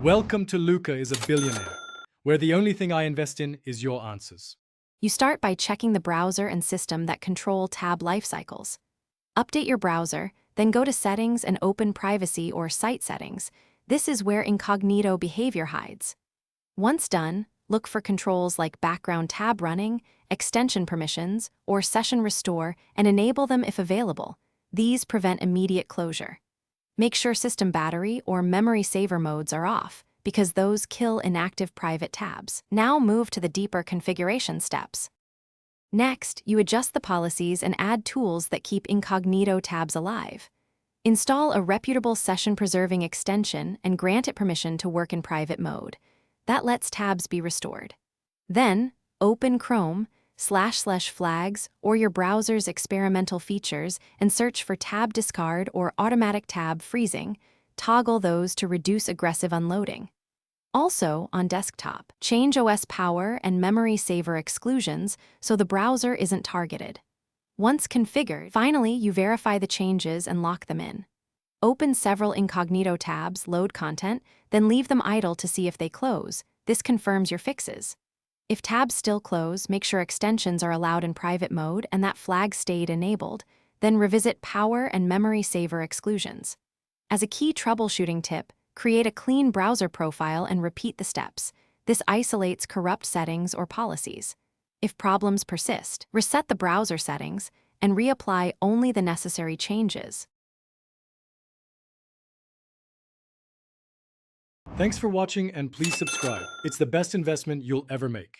Welcome to Luca is a Billionaire, where the only thing I invest in is your answers. You start by checking the browser and system that control tab life cycles. Update your browser, then go to Settings and open Privacy or Site Settings. This is where incognito behavior hides. Once done, look for controls like background tab running, extension permissions, or session restore and enable them if available. These prevent immediate closure. Make sure system battery or memory saver modes are off, because those kill inactive private tabs. Now move to the deeper configuration steps. Next, you adjust the policies and add tools that keep incognito tabs alive. Install a reputable session-preserving extension and grant it permission to work in private mode. That lets tabs be restored. Then, open Chrome, //flags, or your browser's experimental features and search for tab discard or automatic tab freezing. Toggle those to reduce aggressive unloading. Also, on desktop, change OS power and memory saver exclusions so the browser isn't targeted. Once configured, finally you verify the changes and lock them in. Open several incognito tabs, load content, then leave them idle to see if they close. This confirms your fixes. If tabs still close, make sure extensions are allowed in private mode and that flag stayed enabled. Then revisit power and memory saver exclusions. As a key troubleshooting tip, create a clean browser profile and repeat the steps. This isolates corrupt settings or policies. If problems persist, reset the browser settings and reapply only the necessary changes. Thanks for watching and please subscribe. It's the best investment you'll ever make.